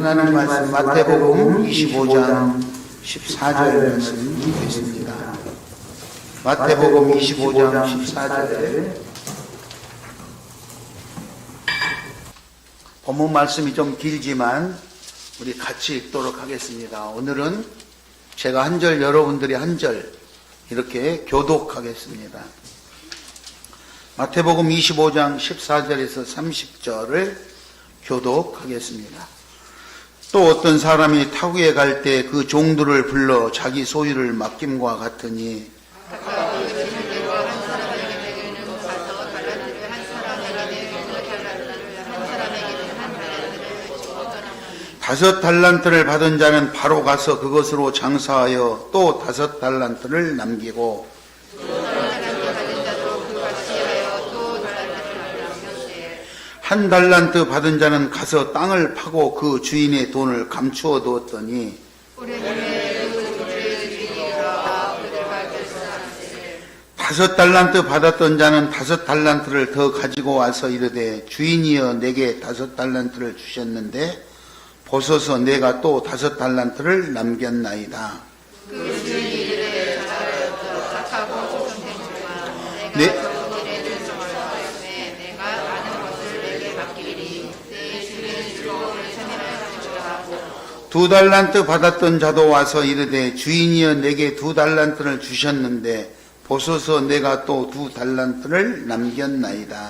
하나님 말씀 마태복음 25장 14절 말씀 읽겠습니다. 마태복음 25장 14절. 본문 말씀이 좀 길지만 우리 같이 읽도록 하겠습니다. 오늘은 제가 한 절, 여러분들이 한 절 이렇게 교독하겠습니다. 마태복음 25장 14절에서 30절을 교독하겠습니다. 또 어떤 사람이 타국에 갈 때 그 종들을 불러 자기 소유를 맡김과 같으니 다섯 달란트를 받은 자는 바로 가서 그것으로 장사하여 또 다섯 달란트를 남기고 한 달란트 받은 자는 가서 땅을 파고 그 주인의 돈을 감추어 두었더니 다섯 달란트 받았던 자는 다섯 달란트를 더 가지고 와서 이르되 주인이여 내게 다섯 달란트를 주셨는데 보소서 내가 또 다섯 달란트를 남겼나이다. 그 주인이 이르되 잘하였다. 착하고忠诚한 종아 내가 적은 일에 충성하였으니 내가 많은 것을 내게 맡기리니 내 주인의 즐거움을 참여하여 주라 하고 두 달란트 받았던 자도 와서 이르되 주인이여 내게 두 달란트를 주셨는데 보소서 내가 또 두 달란트를 남겼나이다.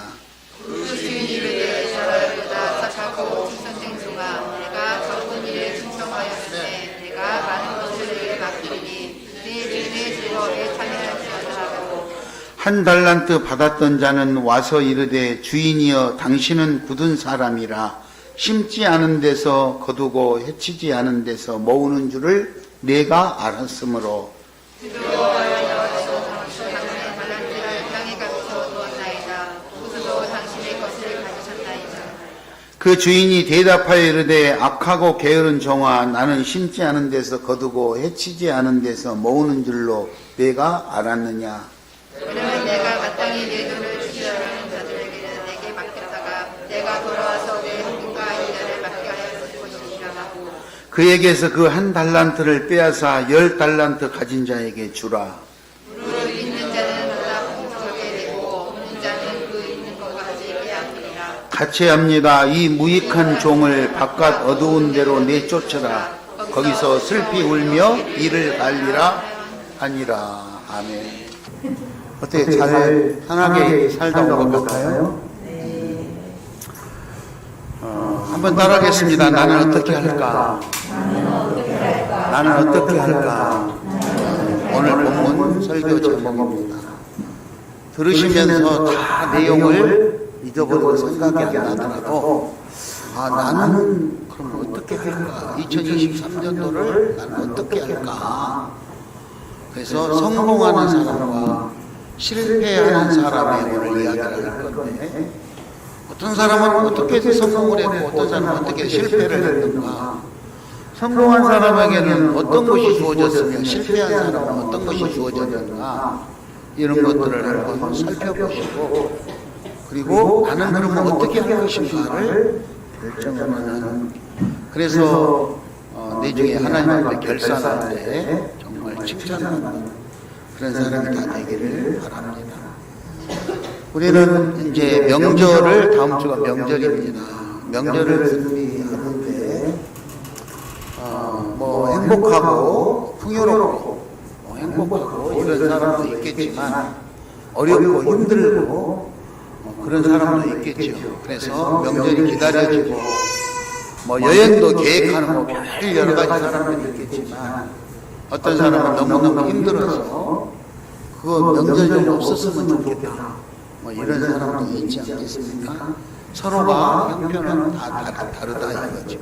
그 주인이 이르되 잘하였다. 착하고忠誠한 종아 내가 적은 일에 충성하였으니 내가 많은 것을 내게 맡기리니 내 주인의 즐거움에 참여하여 주라 하고 한 달란트 받았던 자는 와서 이르되 주인이여 당신은 굳은 사람이라 심지 않은 데서 거두고 해치지 않은 데서 모으는 줄을 내가 알았으므로 그 주인이 대답하여 이르되 악하고 게으른 종아 나는 심지 않은 데서 거두고 해치지 않은 데서 모으는 줄로 내가 알았느냐. 그러면 내가 마땅히 내 돈을 주시려는 자들에게는 내게 맡겼다가 내가 돌아와서 내 누군가 이자를 맡게 하여 줄 것이니라 하고 그에게서 그 한 달란트를 빼앗아 10달란트 가진 자에게 주라. 무릇 있는 자는 받아 풍성하게 되고 없는 자는 그 있는 것까지 빼앗으리라. 같이 합니다. 이 무익한 종을 바깥 어두운 데로 내쫓으라. 거기서 슬피 울며 이를 갈리라 하니라. 아멘. 어떻게 잘 편하게 살다 온 것 같아요? 한번 따라하겠습니다. 나는 어떻게 할까? 나는 어떻게 할까? 오늘 본문 설교 제목입니다. 들으시면서 다 내용을 잊어버리고 생각이 안 나더라도 나는 그럼 어떻게 할까? 2023년도를 나는 어떻게 할까? 그래서 성공하는 사람과 실패하는 사람의 오늘 이야기를 할 건데 어떤 사람은 어떻게 성공을 했고 어떤 사람은 어떻게 실패를 했는가. 성공한 사람에게는 어떤 것이 주어졌으며 실패한 사람은 어떤 것이 주어졌는가 이런 것들을 한번 살펴보시고 그리고 나는 그러면 어떻게 할 것인가를 결정하는 그래서 내 중에 하나님 앞에 결산할 때 정말 칭찬하는 그런 사람이 다 되기를 바랍니다. 우리는 이제 명절을 다음 주가 명절입니다. 명절을 준비하는데 뭐 행복하고 풍요롭고 행복하고 이런 사람도 있겠지만 어렵고 힘들고 그런 사람도 있겠죠. 그래서 명절이 기다려지고 뭐 여행도 계획하는 별 여러 가지 사람들이 있겠지만 어떤 사람은 너무너무 힘들어서 그거 명절 좀 없었으면 좋겠다. 뭐 이런 사람도 있지 않겠습니까? 서로가 형편은 다 다르다 이거죠.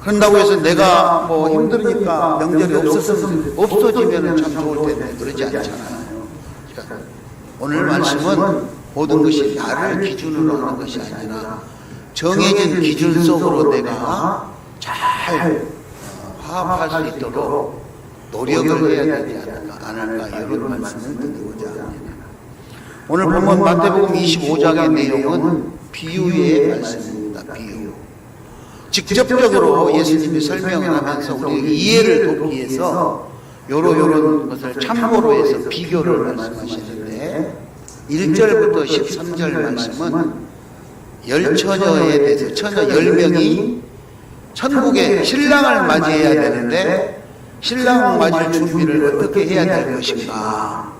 그런다고 해서 내가 뭐 힘드니까 명절이 없어지면 참 좋을 텐데 그러지 않잖아요. 그러니까 오늘 말씀은 모든 것이 나를 기준으로 하는 것이 아니라 정해진 기준 속으로 내가 잘 화합할 수 있도록 노력을 해야 되지 않을까 이런 말씀을 드리고자 합니다. 오늘 보면 마태복음 25장의 내용은 비유의 말씀입니다. 비유. 직접적으로 예수님이 설명을 하면서 우리 이해를 돕기 위해서 요런 것을 참고로 해서 비교를 말씀하시는데 1절부터 13절 말씀은 열처녀에 대해서 처녀 10명이 천국에 신랑을 맞이해야 되는데 신랑을 맞이할 준비를 어떻게 해야 될 것인가.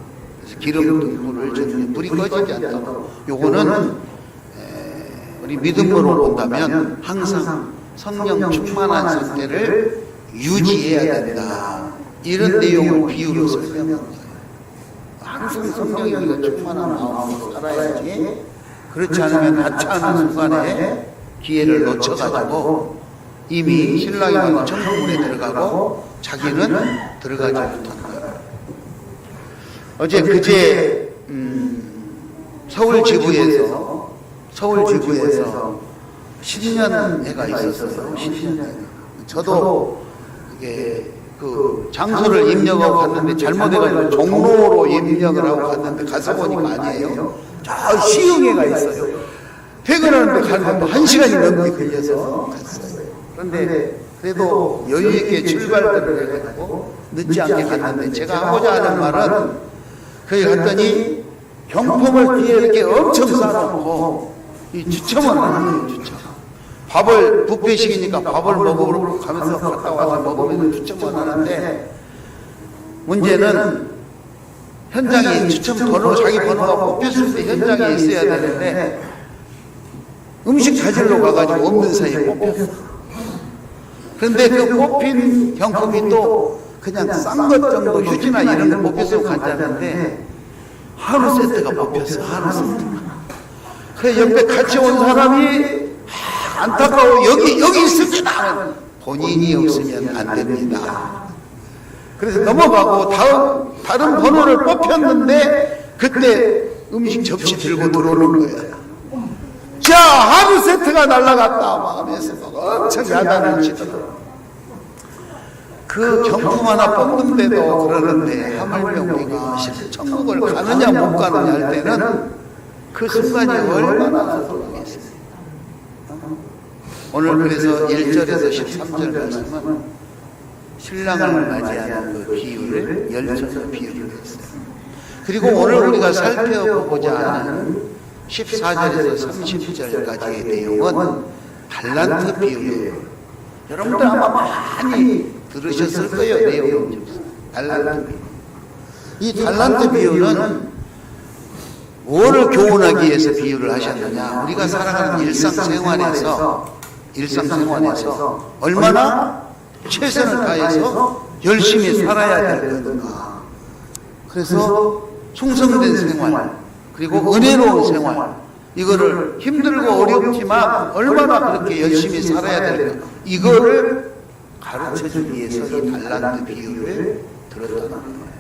그래서 기름 등불을 줬는데 불이 꺼지지 않도록 요거는 우리 믿음으로 본다면 항상 성령 충만한 상태를 유지해야 된다. 이런 내용을 비유로 설명합니다. 항상 성령이 우리가 충만한 마음으로 살아야지 그렇지 않으면 하찮은 순간에 기회를 놓쳐가지고 이미 신랑이 천국문에 들어가고 자기는 들어가지 못한 거예요. 어제 그제 서울 지부에서 신년회가 있었어요. 신년회. 저도 이게 그 장소를 입력하고 갔는데 잘못해가지고 종로로 입력을 하고 갔는데 가서 보니까 아니에요. 저 시흥회가 있어요. 퇴근하는데 가는 것도 1시간이 넘게 걸려서 갔어요. 그런데 그래도 여유있게 출발들을 해가지고 늦지 않게 갔는데 제가 하고자 하는 말은 거기 갔더니 경품을 뒤에 이렇게 엄청 쌓아놓고 이 추첨을 하는 거예요. 추첨. 밥을 뷔페식이니까 밥을 먹으러 가면서 갔다 와서 먹으면 추첨을 하는데 문제는 현장에 추첨 번호 자기 번호가 뽑혔을 때 현장에 있어야 되는데 음식 가지러 가가지고 없는 사이에 뽑혔어. 그런데 그 뽑힌 경품이 또 그냥 싼 것 정도 휴지나 이런 거 뽑혔으면 간단한데 한우 세트가 뽑혔어. 한우 세트가. 그래 옆에 같이 온 사람이 안타까워 여기 있습니다. 본인이 없으면 안 됩니다. 그래서 넘어가고 다른 번호를 뽑혔는데 그때 음식 접시 들고 들어오는 거야. 자, 한우 세트가 날라갔다 막 하면서 엄청 야단을 치더라고. 그 경품 하나 뽑는데도 그러는데 하물며 우리가 천국을 가느냐 못 가느냐 할 때는 그 순간이 얼마나 소중했습니까. 오늘 그래서 1절에서 13절 말씀은 신랑을 맞이하는 그 비유를 열처녀 비유를 했어요. 그리고 오늘 우리가 살펴보고자 하는 14절에서 30절까지의 내용은 달란트 비유예요. 여러분들 아마 많이 들으셨을 거예요. 내용은 달란트 비유. 이 달란트 비유는 뭐를 교훈하기 위해서 비유를 하셨느냐. 우리가 살아가는 일상생활에서 얼마나 최선을 다해서 열심히 살아야 될 건가. 그래서 충성된 생활, 그리고 은혜로운 생활, 이거를 힘들고 어렵지만 얼마나 그렇게 열심히 살아야 될까. 이거를 가르쳐주기 위해서 이 달란트 비유를 들었다는 거예요.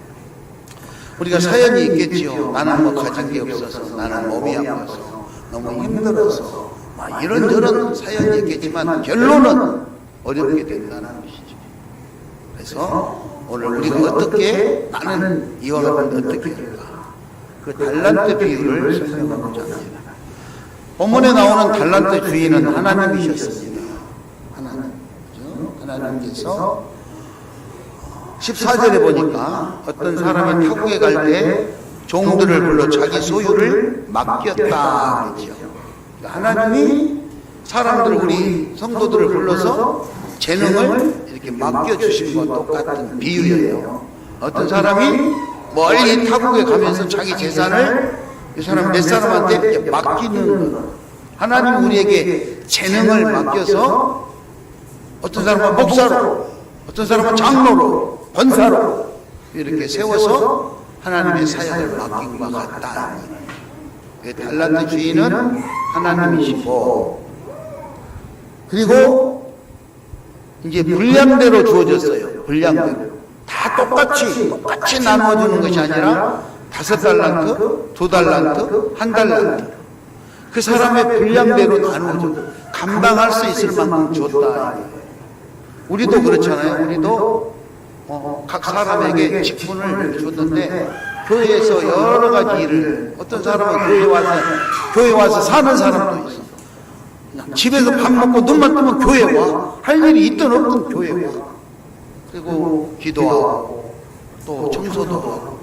우리가 사연이 있겠지요. 나는 뭐 가진 게 없어서, 나는 몸이 아파서, 너무 힘들어서, 이런저런 사연이 있겠지만 결론은 어렵게 된다는 것이죠. 그래서 오늘 우리가 어떻게 나는 이와 같은 어떻게 할까? 그 달란트 비유를 설명하고자 합니다. 본문에 나오는 달란트 주인은 하나님이셨습니다. 하나님께서 14절에 보니까 어떤 사람이 타국에 갈 때 종들을 불러 자기 소유를 맡겼다 그랬죠. 하나님이 사람들을, 우리 성도들을 불러서 재능을 이렇게 맡겨주신 것과 똑같은 비유예요. 어떤 사람이 멀리 타국에 가면서 자기 재산을 이 사람 몇 사람한테 맡기는 것. 하나님 우리에게 재능을 맡겨서 어떤 사람은 목사로, 어떤 사람은 장로로, 권사로 이렇게 세워서 하나님의 사역을 맡긴 것 같다. 달란트 주인은 하나님이시고, 그리고 이제 분량대로 주어졌어요. 분량대로. 다 똑같이 나누어주는 것이 아니라 5달란트, 2달란트, 1달란트. 그 사람의 분량대로 나누어줘. 감당할 수 있을 만큼 줬다. 우리도 그렇잖아요. 우리도 각 사람에게 직분을 줬는데 교회에서 여러 가지 일을, 어떤 사람은 교회 와서 사는 사람도 있어. 그냥 집에서 밥 먹고 눈만 뜨면 교회 와. 할 일이 있든 없든 교회 와. 그리고 기도하고 또 청소도 하고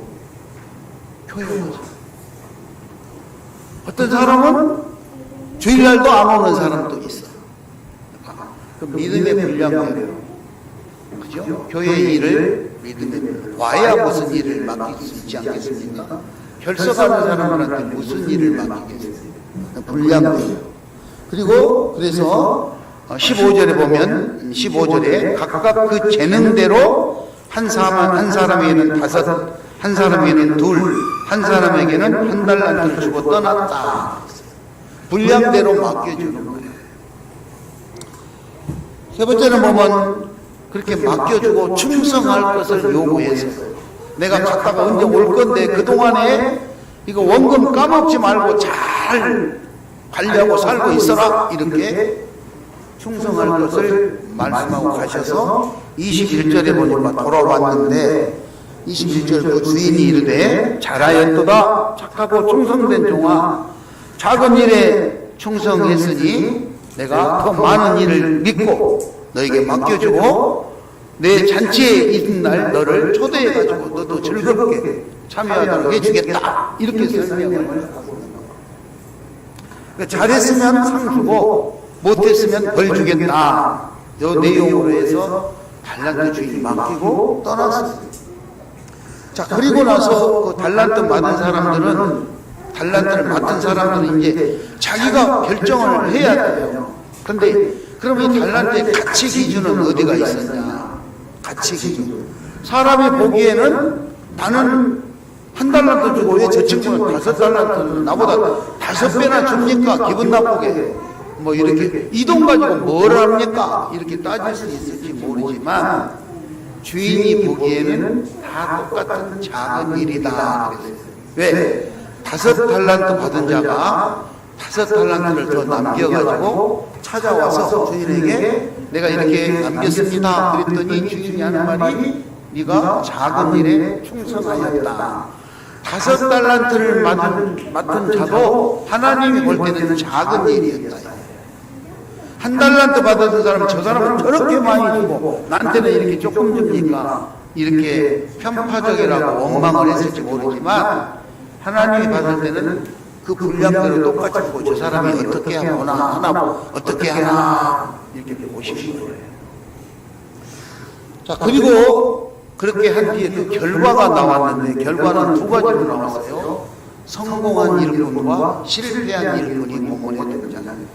교회 오죠. 어떤 사람은 주일날도 안 오는 사람도 있어. 그 믿음의 분량대로, 그죠? 교회 일을 믿음의 분량. 와야 무슨 일을 맡길 수 있지 않겠습니까? 결석하는 사람들한테 무슨 일을 맡기겠습니까? 분량대로. 그리고 그래서 15절에 보면 15절에 각각 그 재능대로 한 사람에게는 5, 한 사람에게는 2, 한 사람에게는 1달란트를 주고 떠났다. 분량대로 맡겨주는 거예요. 세 번째는 보면 그렇게 맡겨주고 충성할 것을 요구해서 내가 갔다가 언제 올 건데 그동안에 이거 원금 까먹지 말고 잘 관리하고 살고 있어라. 이렇게 충성할 것을 말씀하고 가셔서 21절에 보니까 돌아왔는데 21절 그 주인이 이르되 잘하였도다 착하고 충성된 종아 작은 일에 충성했으니 내가 더 많은 일을 믿고 너에게 맡겨주고 내 잔치에 있는 날 너를 초대해가지고 너도 즐겁게 참여하도록 해주겠다. 이렇게 설명을 하고 있는 거예요. 잘했으면 상 주고 못했으면 벌 주겠다. 이 내용으로 해서 달란트 주인이 맡기고 떠났습니다. 자, 그리고 나서 그 달란트 받은 사람들은, 달란트를 맡은 사람들은 이제 자기가 결정을 해야 돼요. 그런데 그러면 이 달란트의 가치 기준은 어디가 있었냐? 가치 기준. 사람이 보기에는 나는 1달란트 주고 왜 저 친구는 5달란트는 나보다 5배나 줍니까? 기분 나쁘게. 뭐 이렇게 이 돈 가지고 뭘 합니까? 이렇게 따질 수 있을지 모르지만 주인이 보기에는 다 똑같은 작은 일이다. 왜? 5달란트 받은 자가 5달란트를 더 남겨가지고 찾아와서 주인에게 내가 이렇게 남겼습니다. 그랬더니 주인이 하는 말이 네가 작은 일에 충성하였다. 5달란트를 맡은 자도 하나님이 볼 때는 작은 일이었다. 1달란트 받은 사람은 저 사람은 저렇게 많이 주고 나한테는 이렇게 조금 줍니까? 이렇게 편파적이라고 원망을 했을지 모르지만 하나님이 받을 때는 그 분량대로 똑같이 보고 저 사람이 어떻게 하나 어떻게 하나 이렇게 보시는 거예요. 자, 그리고 그렇게 한 뒤에 그 결과가 나왔는데 결과는 2가지로 나왔어요. 성공한 일꾼과 실패한 일꾼이 본문에 등장합니다.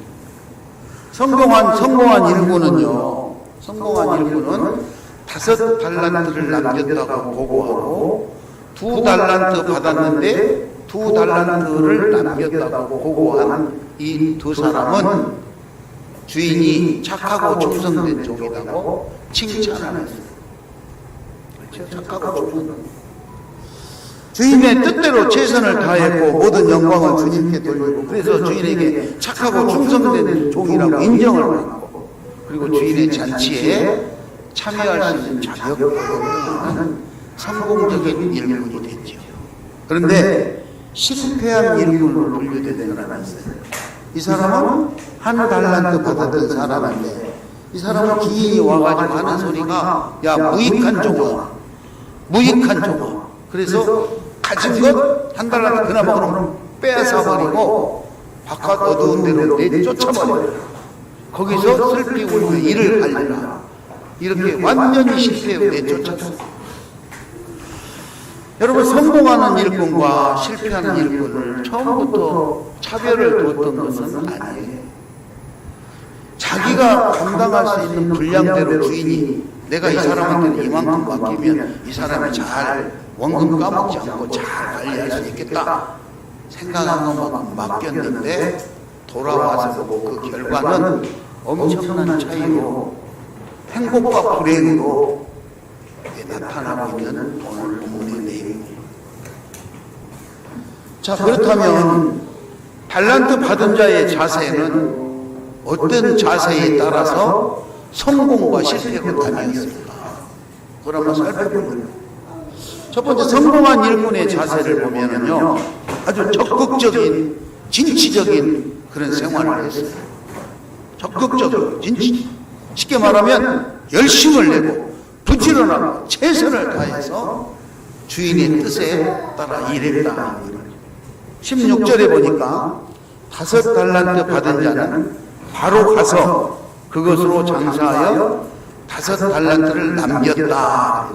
성공한 일꾼은요, 성공한 일꾼은 5달란트를 남겼다고 보고하고 2달란트 받았는데 2달란트를 남겼다고 보고한 이 2사람은 주인이 착하고 충성된 종이라고 칭찬을 했어요. 그렇죠? 착하고 충성된. 주인의 뜻대로 최선을 다했고 모든 영광을 주님께 돌리고 그래서 주인에게 착하고 충성된 종이라고 인정을 받고 그리고 주인의 잔치에 참여할 수 있는 자격을 얻는 성공적인 일꾼이 됐죠. 그런데 실패한 일꾼으로 분류된 사람이 있어요. 이 사람은 1달란트 받았던 사람인데 이 사람은 기인이 와가지고 하는 소리가 야 무익한 종아, 무익한 종아. 그래서 가진 것 1달란트 그나마 그럼 빼앗아버리고 바깥 어두운 데로 내쫓아버려요. 거기서 슬피 울며 일을 하리라. 이렇게 완전히 실패하고 내쫓았어요. 여러분, 성공하는 일꾼과 실패하는 일꾼을 처음부터 차별을 뒀던 것은 아니에요. 자기가 감당할 수 있는 분량대로 주인이 내가 이 사람한테는 이만큼 맡기면 이 사람이 잘 원금 까먹지 않고 잘 관리할 수 있겠다 생각한 것만큼 맡겼는데 돌아와서 보고 그 결과는 엄청난 차이로 행복과 불행으로 나타나고 있는 오늘 본문의 내용입니다. 자, 그렇다면 달란트 받은 자의 자세는 어떤 자세에 따라서 성공과 실패가 나뉘었습니까? 그걸 한번 살펴보면 첫 번째 성공한 일꾼의 자세를 보면은요 아주 적극적인 진취적인 그런 생활을 했어요. 적극적으로 쉽게 말하면 열심을 내고 부지런하고 최선을 다해서 주인의 뜻에 따라 일했다. 16절에 보니까 5달란트 받은 자는 바로 가서 그것으로 장사하여 5달란트를 남겼다.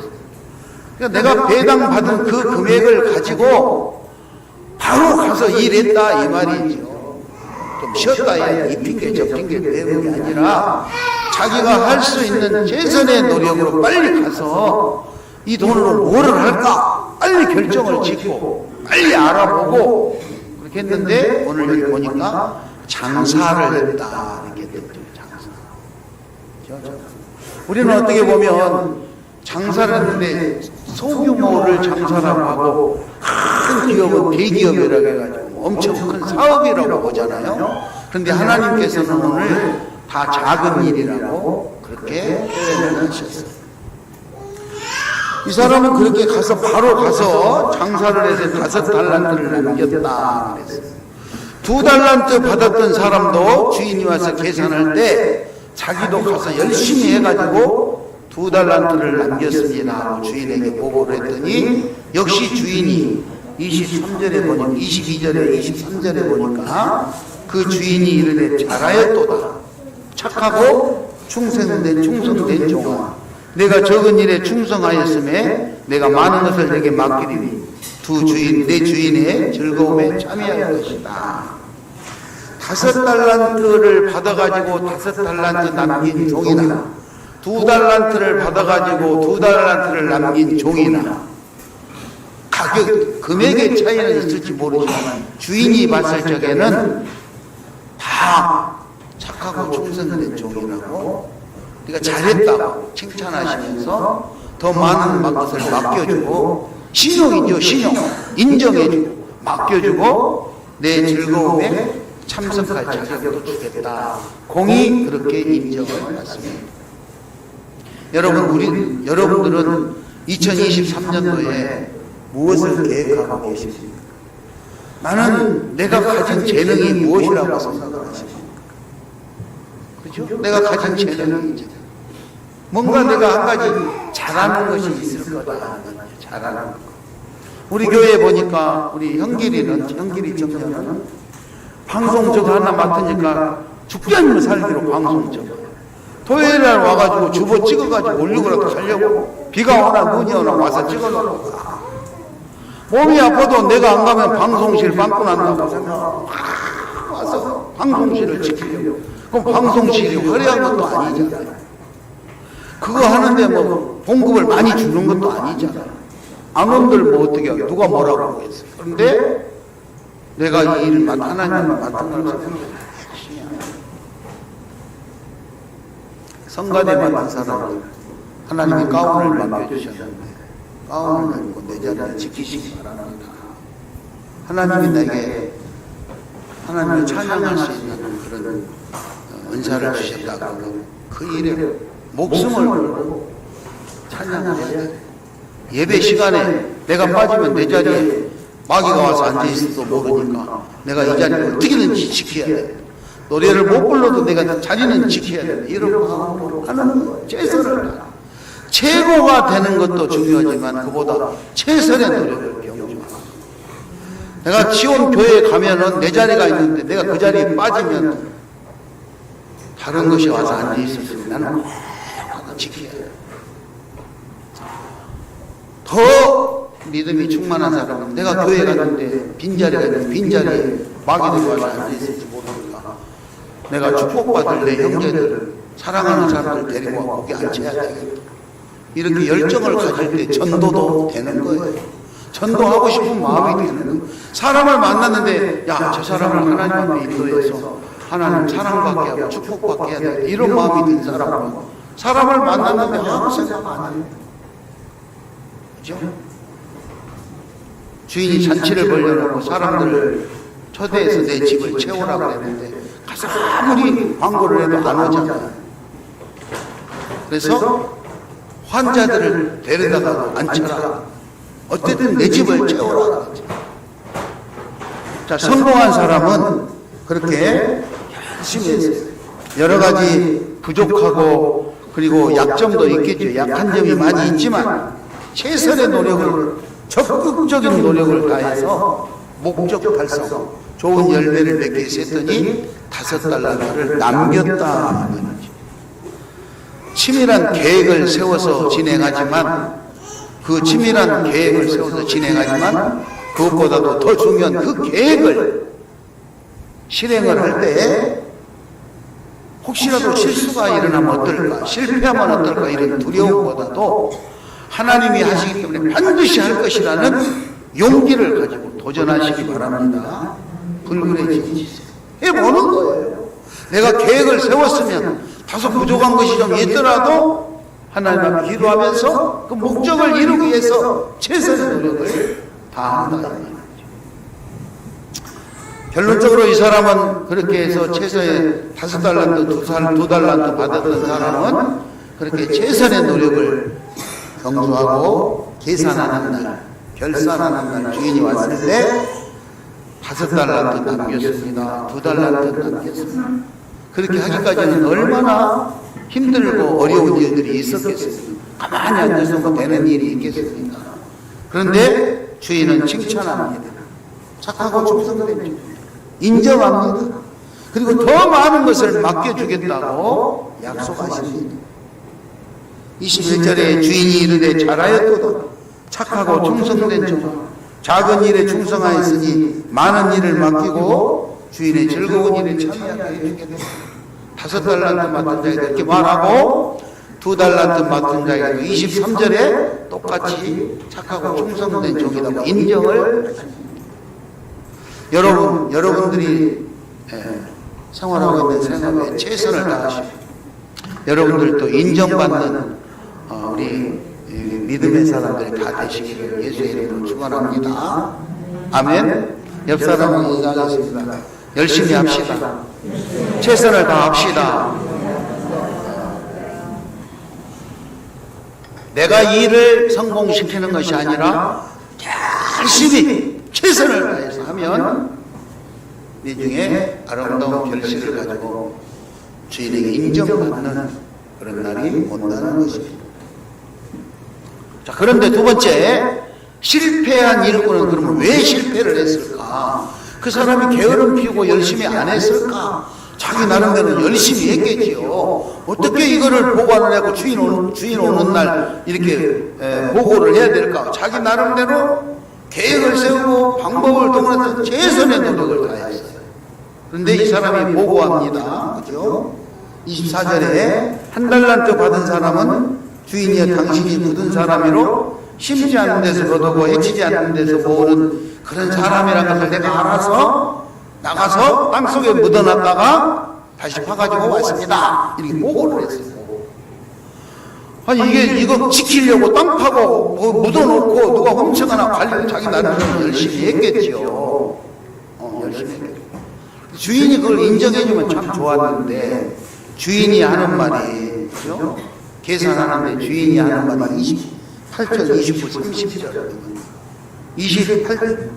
그러니까 내가 배당 받은 그 금액을 가지고 바로 가서 일했다 이 말이죠. 좀 쉬었다 이 핑계 저 핑계 대는 게 아니라 자기가 할 수 있는 최선의 노력으로 빨리 가서 이 돈으로 뭐를 할까 빨리 결정을 짓고 빨리 알아보고 그렇게 했는데 오늘 여기 보니까 장사를 했다 이렇게 됐죠. 장사. 우리는 어떻게 보면 장사를 했는데 소규모를 장사라고 하고 큰 기업은 대기업이라고 해가지고 엄청 큰 사업이라고 보잖아요. 그런데 하나님께서는 오늘 다 작은 일이라고 그렇게 표현을 하셨어요. 이 사람은 그렇게 가서 바로 가서 장사를 해서 5달란트를 남겼다 그랬어요. 2달란트 받았던 사람도 주인이 와서 계산할 때 자기도 가서 열심히 해가지고 2달란트를 남겼습니다 하고 주인에게 보고를 했더니 역시 주인이 23절에 보니까 22절에 23절에 보니까 그 주인이 이르되 잘하였도다 착하고 충성된 종아 내가 적은 일에 충성하였음에 내가 많은 것을 내게 맡기리니 내 주인의 즐거움에 참여할 것이다. 5달란트를 받아가지고 5달란트 남긴 종이나 2달란트를 받아가지고 2달란트를 남긴 종이나 가격 금액의 차이는 있을지 모르지만 주인이 봤을 적에는 다 착하고 충성된 종이라고 그러니까 잘했다고 칭찬하시면서 더 많은 것을 맡겨주고 신용이죠. 신용 인정해주고 맡겨주고 내 즐거움에 참석할 자격도 주겠다. 공이 그렇게 인정을 받습니다. 여러분들은 2023년도에 무엇을 계획하고 계십니까? 나는 내가 가진 재능이 무엇이라고 생각하십니까? 그렇죠? 내가 가진 재능이 있잖아요. 뭔가 내가 한 가지 잘하는 것이 있을 거다. 잘하는 거. 우리 교회에 보니까 우리 형길이 청년은 방송적 하나 맡으니까 죽지 않으면 살기로 방송적. 토요일날 와가지고 주보 찍어가지고 올리고라도 살려고 비가 오나 눈이 오나 와서 찍어놓고 몸이 아파도 내가 안 가면 방송실 빵꾸 난다고 생각하고 와서 방송실을 지키려고. 그럼 방송실이 화려한 것도 아니잖아요. 그거 하는데 뭐 봉급을 많이 주는 것도 아니잖아요. 안 온들 뭐 어떻게 하겠어요? 누가 뭐라고 하겠어요? 그런데 내가 이 일을 하나님을 맡은 걸 열심히 하는 성가대 맡은 사람은 하나님이 가운을 맡겨주셨는데 가운을 입고 내 자리를 지키시기 바랍니다. 하나님이 내게 하나님을 찬양할 수 있는 그런 은사를 주셨다고 그 일에 목숨을 걸고 찬양을 해야 돼. 예배 시간에 내가 빠지면 내 자리에 마귀가 와서 앉아있을지도 모르니까 내가 이 자리를 어떻게든지 지켜야 돼. 노래를 못 불러도 내가 자리는 지켜야 돼. 이런 마음으로 하는 거 최선을 다. 최고가 되는 것도 중요하지만 그보다 최선의 노력을 경주하고 내가 지원 교회에 가면은 내 자리가 있는데 내가 그 자리에 빠지면 다른 것이 와서 앉아있었으면 나는 하나 지켜야 돼. 더 믿음이 충만한 사람은 내가 교회 갔는데 빈자리가 있는데 빈자리에 마귀들이 와서 앉아있을지 모르니까 내가 축복받을 내 형제들 사랑하는 사람들 데리고 와 거기 앉혀야 되겠다. 이렇게 열정을 가질 때 전도도 되는 거예요. 전도하고 싶은 마음이 되는 거예요. 사람을 만났는데 야, 저 사람을 하나님 앞에 인도해서 하나님 사랑받게 하고 축복받게 해야 돼. 이런 마음이 든 사람은 사람을 만났는데 아무 생각 안 해요. 그죠? 주인이 잔치를 벌려놓고 사람들을 초대해서 내 집을 채우라고 했는데 가서 아무리 광고를 해도 안 오잖아요. 그래서 환자들을 데려다가 앉혀라. 어쨌든 내 집을 채우라. 자, 성공한 사람은 그렇게 열심히 했어요. 여러 가지 부족하고 그리고 약점도 있겠죠. 약한 점이 많이 있지만 최선의 노력을, 적극적인 노력을 다해서 목적 달성, 좋은 열매를 맺기 위해서 했더니 5달란트를 남겼다. 치밀한 계획을 세워서 진행하지만, 그 치밀한 계획을 세워서 진행하지만 그것보다도 더 중요한 그 계획을 실행을 할 때 혹시라도 실수가 일어나면 어떨까, 실패하면 어떨까, 이런 두려움보다도 하나님이 하시기 때문에 반드시 할 것이라는 용기를 가지고 도전하시기 바랍니다. 불그레지세요. 해보는 거예요. 내가 계획을 세웠으면 다소 부족한 것이 좀 있더라도 하나님 앞에 기도하면서 그 목적을 이루기 위해서 최선의 노력을 다한다. 결론적으로 이 사람은 그렇게 해서 최소의 5달란트, 2달란트 받았던 사람은 그렇게 최선의 노력을 경주하고 계산하는 날, 결산하는 날 주인이 왔을 때 5달란트 남겼습니다. 2달란트 남겼습니다. 그렇게 하기까지는 얼마나 힘들고 어려운 일들이 있었겠습니까? 가만히 앉아서 뭐 되는 일이 있겠습니까? 그런데 주인은 칭찬합니다. 착하고 충성된 주, 인정합니다. 그리고 더 많은 것을 맡겨주겠다고 약속하십니다. 21절에 주인이 이르되 잘하였도다. 착하고 충성된 주, 작은 일에 충성하였으니 많은 일을 맡기고 주인의 즐거운 일에 참여하게 해주겠다. 5달란트 맡은 자에게 이렇게 말하고 2달란트 맡은 자에게 23절에 똑같이 착하고 충성된 종이라고 인정을 하십니다. 여러분들이 생활하고 있는 생활에 최선을 다하시고 여러분들도 인정받는 우리 믿음의 사람들이 다 되시기를 예수의 이름으로 축원합니다. 아멘. 옆 사람은 얘기하겠습니다. 열심히 합시다. 최선을 다합시다. 내가 일을 성공시키는 것이 아니라 열심히 최선을 다해서 하면 나중에 아름다운 결실을 가지고 주인에게 인정받는 그런 날이 온다는 것입니다. 자, 그런데 두 번째, 실패한 일꾼은 그러면 왜 실패를 했을까? 그 사람이 게으름 피우고 열심히 안 했을까? 자기 나름대로 열심히 했겠지요. 어떻게 이거를 보고를 하고 주인 오는 날 이렇게 보고를 해야 될까? 자기 나름대로 계획을 세우고 방법을 동원해서 최선의 노력을 다했어요. 그런데 이 사람이 보고합니다. 그죠? 24절에 1달란트 받은 사람은 주인이여 당신이 굳은 사람이로 심지 않는 데서 거두고 해치지 않는 데서 모으는 그런 사람이라는 것을 내가 알아서 나가서 땅속에 묻어놨다가 다시 파가지고 왔습니다. 이렇게 보고를 했어요. 아니 이거 지키려고 땅 파고 묻어놓고 누가 훔쳐가나 관리를 자기 나름대로 열심히 했겠죠. 열심히 했겠죠. 주인이 그걸 인정해주면 참 좋았는데 주인이 하는 말이 그죠? 계산하는데 주인이 하는 말이 28절, 29, 30절 28절,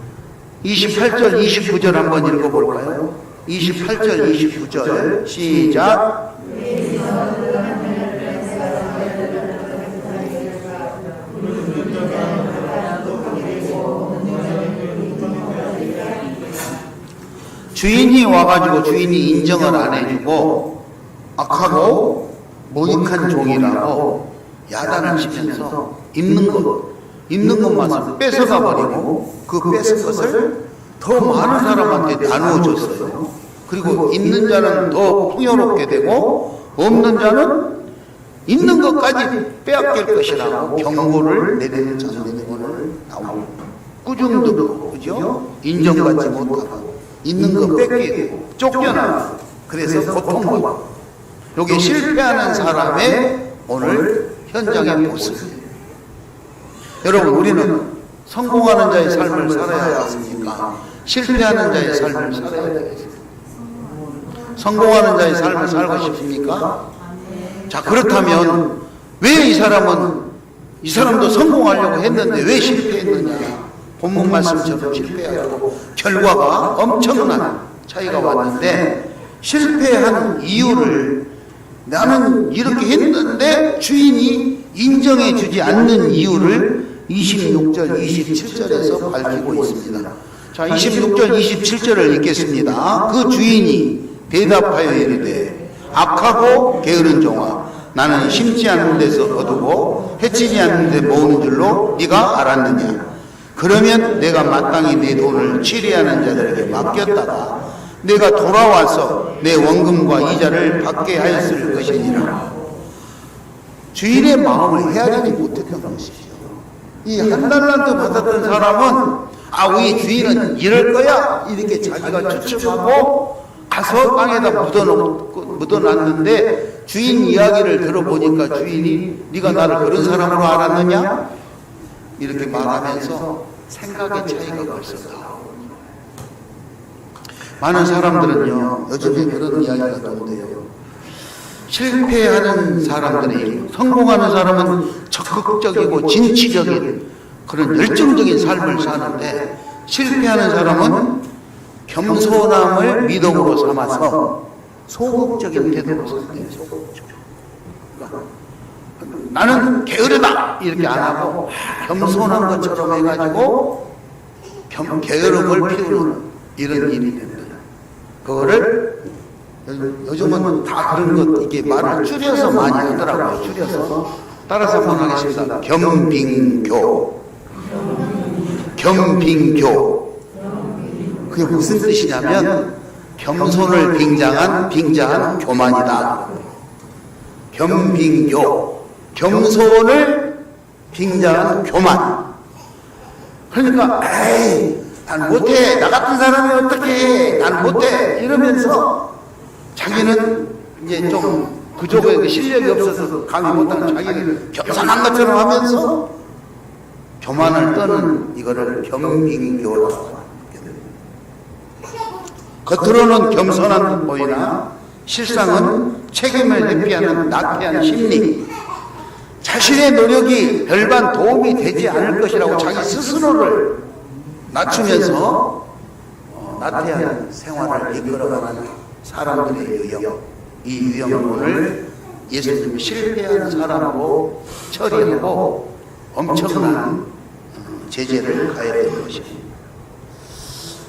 29절 한번 읽어볼까요? 28절, 29절 시작. 주인이 와가지고 주인이 인정을 안 해주고 악하고 무익한 종이라고 야단을 치면서 입는 것만 뺏어가 버리고 그 뺏은 것을 더 많은 사람한테 나누어 줬어요. 그리고 있는 자는 더 풍요롭게 되고 없는 자는 있는 것까지 빼앗길 것이라고 경고를 내리는 장면이 오늘 나옵니다. 꾸중도 그죠? 인정받지 못하고 있는 거 뺏기고 쫓겨나고 그래서 고통받고 여기 실패하는 사람의 오늘 현장의 모습입니다. 여러분 우리는 성공하는 자의 삶을 살아야 하겠습니까? 실패하는 자의 삶을 살아야 되겠습니까? 성공하는 자의 삶을 살고 싶습니까? 자, 그렇다면 왜 이 사람도 성공하려고 했는데 왜 실패했느냐? 본문 말씀처럼 실패하고 결과가 엄청난 차이가 왔는데 실패한 이유를 나는 이렇게 했는데 주인이 인정해 주지 않는 이유를 26절, 27절에서 밝히고 있습니다. 자, 26절, 27절을 읽겠습니다. 그 주인이 대답하여 이르되 악하고 게으른 종아, 나는 심지 않는 데서 거두고 해치지 않는 데 모으는 줄로 네가 알았느냐? 그러면 내가 마땅히 내 돈을 취리하는 자들에게 맡겼다가 내가 돌아와서 내 원금과 이자를 받게 하였을 것이니라. 주인의 마음을 헤아리지 못했던 것이죠. 이 한 달란트 받았던 사람은 우리 주인은 이럴 거야 이렇게 자기가 추측하고 가서 땅에다 묻어놨는데 주인 이야기를 들어보니까 주인이 네가 나를 그런 사람으로 알았느냐? 이렇게 말하면서 생각의 차이가 벌써 나오고, 많은 사람들은요 요즘에 그런 이야기가 나오는데요, 실패하는 사람들이, 성공하는 사람은 적극적이고 진취적인 그런 열정적인 삶을 사는데, 실패하는 사람은 겸손함을 미덕으로 삼아서 소극적인 태도로 산대요. 나는 게으르다 이렇게 안 하고 겸손한 것처럼 해가지고 게으름을 피우는 이런 일이 됩니다. 그거를 요즘은 다 그런 것, 이게 말을 줄여서 많이 하더라고요. 줄여서 따라서 한번 하겠습니다. 겸빙교. 겸빙교. 그게 무슨 뜻이냐면 겸손을 빙자한 교만이다. 겸빙교. 겸손을 빙자한 교만. 그러니까 난 못해, 나 같은 사람이 어떻게 해, 난 못해 이러면서 자기는 이제 좀 부족해, 실력이 없어서 강의 못하는 자기는 겸손한 것처럼 하면서 교만을 떠는 이거를 겸빙교라고 합니다. 겉으로는 겸손한 듯 보이나 실상은 책임을 회피하는 나태한 심리, 자신의 노력이 별반 도움이 되지 않을 것이라고 자기 스스로를 낮추면서 나태한 생활을 이끌어가는 사람들의 유형, 이 유형을 예수님이 실패하는 사람으로 처리하고 엄청난 제재를 가해야 것입니다.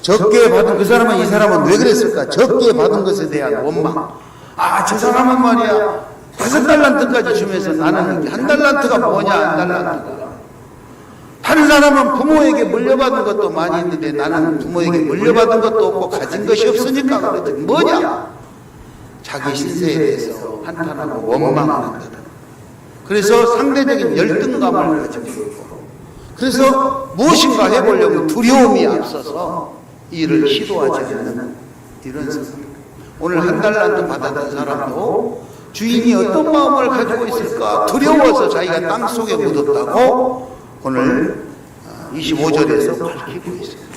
적게 받은 그 사람은, 이 사람은 왜 그랬을까? 적게 받은 것에 대한 원망. 저 사람은 말이야 5달란트까지 주면서 나는 1달란트가 뭐냐, 1달란트가. 다른 사람은 부모에게 물려받은 것도 많이 있는데 나는 부모에게 물려받은 것도 없고 가진 것이 없으니까 그랬더니 뭐냐? 자기 신세에 대해서 한탄하고 원망을 한다. 그래서 상대적인 열등감을 가지고 있고, 그래서 무엇인가 해보려고 두려움이 앞서서 일을 시도하지 않는 이런 사람. 오늘 1달란트 받았던 사람도 주인이 어떤 마음을 가지고 있을까 두려워서 자기가 땅속에 묻었다고 오늘 25절에서 밝히고 있습니다.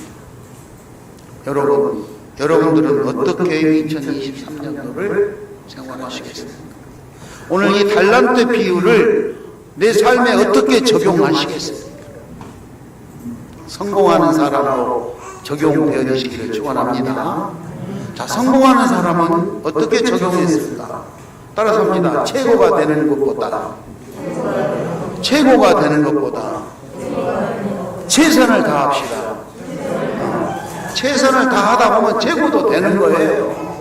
여러분들은 어떻게 2023년도를 생활하시겠습니까? 오늘 이 달란트 비유를 내 삶에 어떻게 적용하시겠습니까? 성공하는 사람으로 적용되어지시기를 축원합니다. 자, 성공하는 사람은 어떻게 적용했을까? 따라서 합니다. 최고가 되는 것보다 최선을 다합시다. 최선을 다하다 보면 최고도 되는 거예요.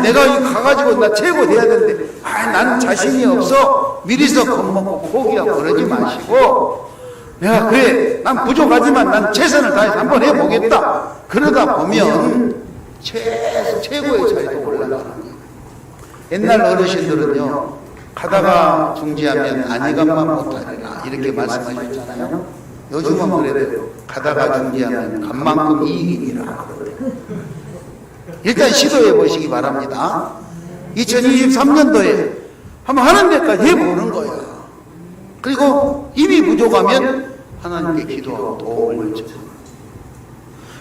내가 가가지고 나 최고 돼야 되는데 나는 자신이 없어 미리서 겁먹고 포기하고 그러지 마시고, 내가 그래 난 부족하지만 난 최선을 다해서 한번 해보겠다. 그러다 보면 최고의 자리로 올라가는 거예요. 옛날 어르신들은요, 가다가 중지하면 안이감만 못하리라 이렇게 말씀하셨잖아요. 요즘은 그래도 가다가 중지하면 간만큼 이익이니라. 일단 시도해 보시기 바랍니다. 2023년도에 한번 하는 데까지 해보는 거예요. 그리고 힘이 부족하면 하나님께 기도하고 도움을 요청합니다.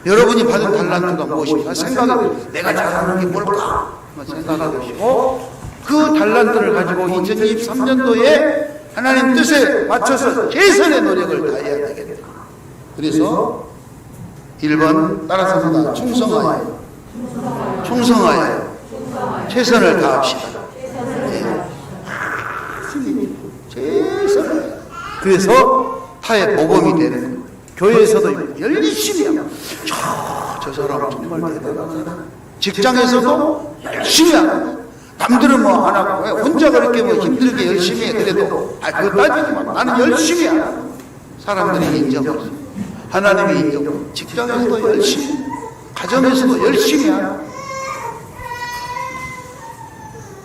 여러분이 받은 달란트가 무엇입니까? 생각해, 내가 잘하는 게 뭘까? 생각해 보시고 그 달란트를 가지고 2023년도에 하나님 뜻에 맞춰서 최선의 노력을 다해야 되겠다. 그래서 1번 따라서 합니다. 충성하여 최선을 다합시다. 최선을. 그래서 타의 복음이 되는 거예요. 교회에서도 열심히 하면 저 사람 정말 대단하다. 직장에서도 열심히 하고 남들은 뭐 안 하고 혼자 그렇게 뭐 힘들게 열심히 해. 그래도 그거 따지지 마. 나는 열심히 하고 사람들이 인정하고 하나님이 인정하고 직장에서도 열심히 가정에서도 열심히 하고.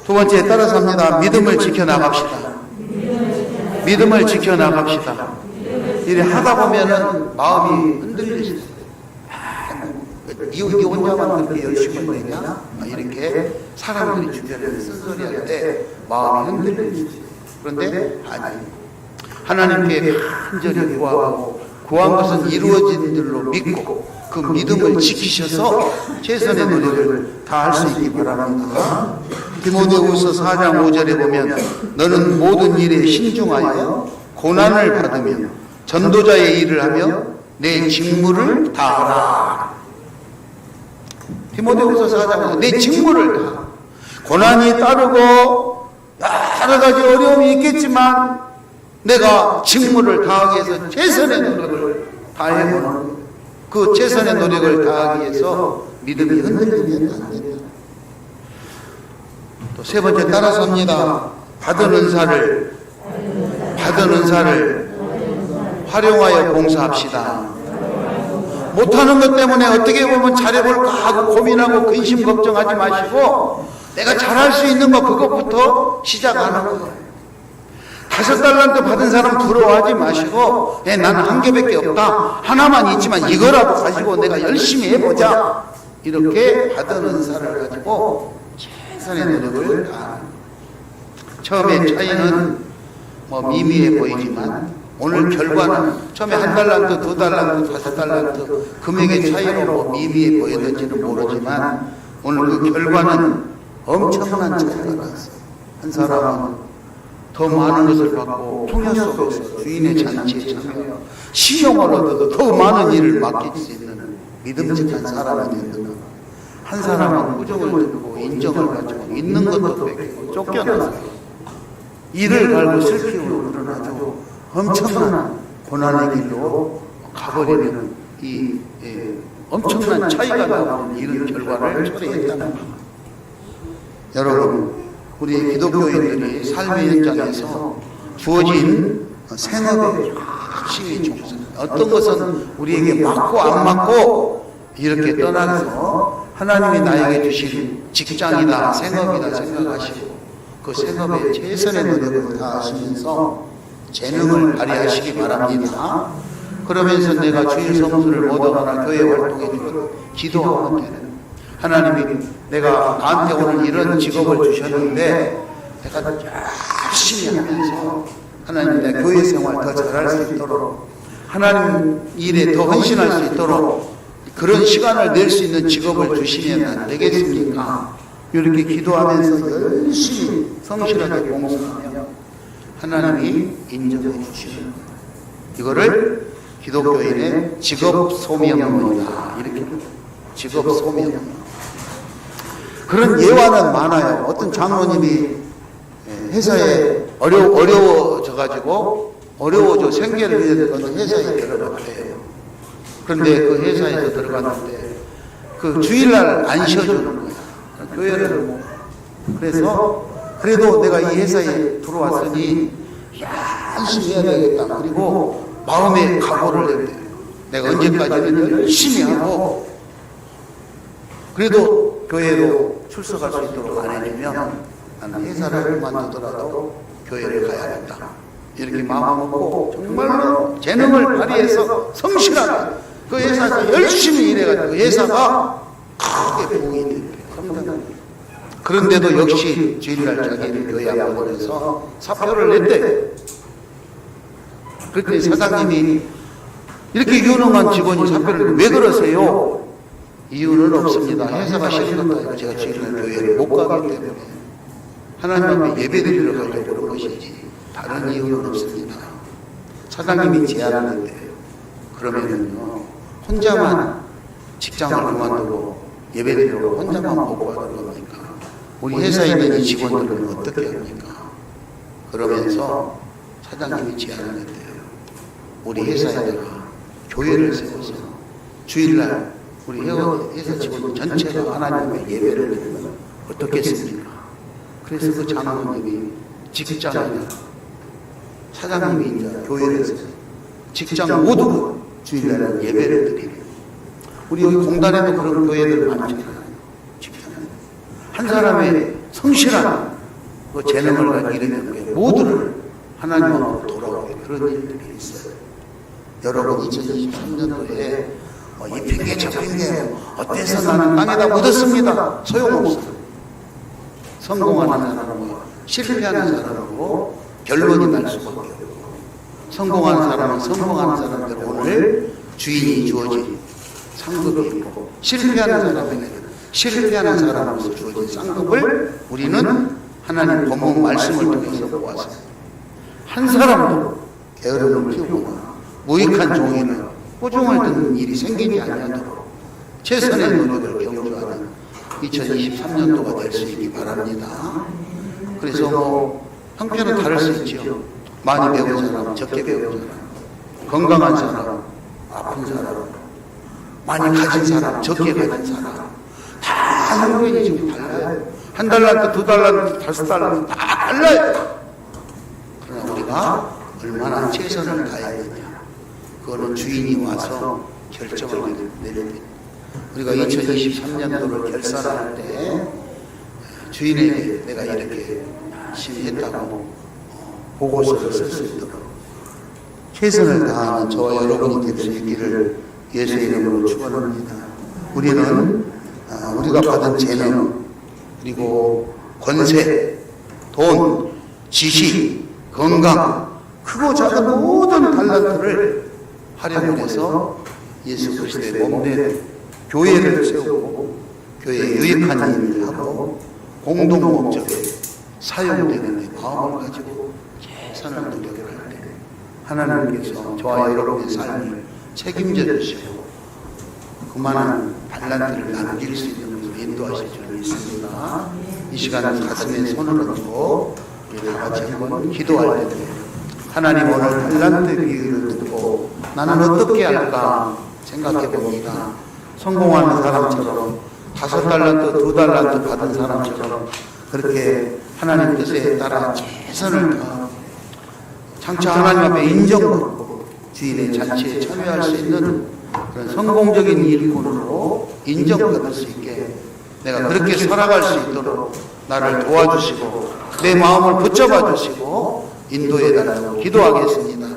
두 번째 따라서 합니다. 믿음을 지켜나갑시다. 믿음을 지켜나갑시다. 이래 하다 보면은 마음이 흔들리시죠. 이게 혼자만 그렇게 열심히 되냐? 이렇게 사람들이 주변에서 쓴소리할 때 마음이 흔들리시죠. 그런데 아니, 하나님께 간절히 구하고 구한 것은 이루어진 줄로 믿고 그 믿음을 지키셔서 최선의 노력을 다할 수 있기 바랍니다. 디모데후서 4장 5절에 보면 너는 모든 일에 신중하여 고난을 받으며 전도자의 일을 하며 내 직무를 다하라. 디모데후서 4장 내 직무를 다하라. 고난이 따르고 여러 가지 어려움이 있겠지만 내가 직무를 다하기 위해서 최선의 노력을 다해보는 그 최선의 노력을 다하기 위해서 믿음이 흔들리면 안 된다. 또 세 번째 따라서 합니다. 받은 은사를 활용하여 봉사합시다. 못하는 것 때문에 어떻게 보면 잘해볼까 하고 고민하고 근심 걱정하지 마시고 내가 잘할 수 있는 거 그것부터 시작하는 거예요. 5달란트 받은 사람 부러워하지 마시고 나는 한 개밖에 없다. 하나만 있지만 이거라도 가지고 내가 열심히 해보자. 이렇게 받은 은사를 가지고 최선의 노력을 다하는. 처음에 차이는 뭐 미미해 보이지만 오늘 결과는 처음에 1달란트, 2달란트, 5달란트 금액의 차이로 뭐 미미해 보였는지는 모르지만 오늘 그 결과는 엄청난 차이가 났어요. 한 사람은 더 많은 것을 받고 풍요 속에서 주인의 잔치에 참여 신용을 얻어도 더 많은 일을 맡길 수 있는 믿음직한 사람이 되는 것. 한 사람은 부정을 듣고 인정을 가지고 있는 것도 뺏기고 쫓겨나서 이를 갈고 슬피우고 그런 아주 엄청난 고난의 길로 가버리는 이 엄청난 차이가 나오는 이런 결과를 초래했다는 겁니다. 여러분, 우리 기독교인들이 삶의 현장에서 주어진 생업에 열심히 종사. 어떤 것은 우리에게 맞고 안 맞고 이렇게 떠나서 하나님이 나에게 주신 직장이다, 생업이다 생각하시고 그 생업에 최선의 노력을 다하시면서 재능을 발휘하시기 바랍니다. 그러면서 내가 주일 성수를 못 하거나 교회 활동에 기도하면 되는 하나님이 내가 나한테 오늘 이런 직업을 주셨는데 내가 열심히 하면서 하나님 내 교회 생활 더 잘할 수 있도록 하나님 일에 더 헌신할 수 있도록 그런 시간을 낼 수 있는 직업을 주시면 안 되겠습니까? 이렇게 기도하면서 열심히 성실하게 봉사하며 하나님이 인정해 주시는 이거를 기독교인의 직업 소명론이다. 이렇게 직업 소명. 그런 예화는 많아요. 어떤 장로님이 회사에 어려워져 생계를 위해서 어떤 회사에 들어갔대요. 그런데 그 회사에서 들어갔는데 그 주일날 안 쉬어주는 거야. 교회를 뭐. 그래서 그래도 내가 이 회사에 들어왔으니 열심히 해야 되겠다. 그리고 마음에 각오를 했대요. 내가 언제까지는 열심히 하고 그래도 교회로 출석할 수 있도록 안 해주면 나는 회사를 그만두더라도 교회를 가야겠다. 이렇게 마음먹고 정말로 재능을 발휘해서 성실하게 그 회사에서 열심히 일해가지고 그 회사가 크게 부흥이 됩니다. 그런데도 역시 주일날 자기를 교회 안 보내서 사표를 냈대요. 그때 사장님이 이렇게 유능한 직원이 사표를 왜 그러세요? 이유는 없습니다. 회사가 싫은 것도 아니고 제가 주일날 교회를 못 가기 때문에 하나님 앞에 예배드리러 가려고 그런 것이지 다른 이유는 없습니다. 사장님이 제안하는데 그러면은요 혼자만 직장을 그만두고 예배드리러 혼자만 먹고 하는 겁니까? 우리 회사에 있는 이 직원들은 어떻게 합니까? 그러면서 사장님이 제안했대요. 우리 회사에다가 교회를 세워서 주일날 우리 회사 직원 전체가 하나님의 예배를 드리면 어떻겠습니까? 그래서 그 장로님이 직장이나 사장님이 이제 교회를 세워서 직장 모두가 주일날 예배를 드리고, 우리 여기 공단에도 그런 교회들 많잖아요. 한 사람의 성실한 그 재능을 가지고 이르는 게 모두를 하나님 앞으로 돌아오게 그런 일들이 있어요. 여러분 2023년도에 이 핑계 저 핑계 어때서 나는 땅에다 묻었습니다. 소용없어요. 성공하는 사람과 실패하는 사람으로 결론이 날 수밖에 없고, 성공하는 사람은 성공하는 사람들 오늘 주인이 주어진 상급이 있고, 실패하는 사람에게는 실패하는 사람으로서 주어진 상급을 우리는 하나님 본문 말씀을 통해서 보았습니다. 한 사람도 게으름을 피우거나 무익한 종이나 꾸중을 듣는 일이 생기지 아니하도록 최선의 노력을 경주하는 2023년도가 될 수 있기 바랍니다. 그래서 형편은 다를 수 있죠. 많이 배운 사람, 적게 배운 사람, 건강한 사람, 아픈 사람, 많이 가진 사람, 적게 가진 사람, 다 형편이 지금 달라요. 한 달란트, 두 달란트, 다섯 달란트 다 달라요. 그러나 우리가 얼마나 최선을 다했느냐, 그거는 주인이 와서 결정을 내립니다. 우리가 2023년도를 결산할 때 주인에게 내가 이렇게 열심히 했다고 보고서를 쓸 수 있도록 최선을 다하는 저와 여러분이 될 수 있기를 예수 이름으로 축원합니다. 우리는 우리가 받은 재능, 그리고 권세, 돈, 지식, 건강, 크고 작은 모든 달란트를 활용해서 예수 그리스도의 몸된 교회를 세우고 교회에 유익한 일을 하고 공동 목적에 사용되는 데 마음을 가지고 최선을 노력을 할 때 하나님께서 저와 여러분의 삶을 책임져 주시고 그만한 달란트를 남길 수 있는 것을 인도하실 줄 믿습니다. 이 시간에 가슴에 손을 얹고 우리 다 같이 한번 기도할 때 하나님 오늘 달란트 비유를 듣고 나는 어떻게 할까 생각해 봅니다. 성공하는 사람처럼 5달란트, 2달란트 받은 사람처럼 그렇게 하나님 뜻에 따라 최선을 다하고 장차 하나님 앞에 인정받고 주인의 잔치에 참여할 수 있는 그런 성공적인 일꾼으로 인정받을 수 있게 내가 그렇게 살아갈 수 있도록 나를 도와주시고 내 마음을 붙잡아 주시고 인도해 달라고 기도하겠습니다.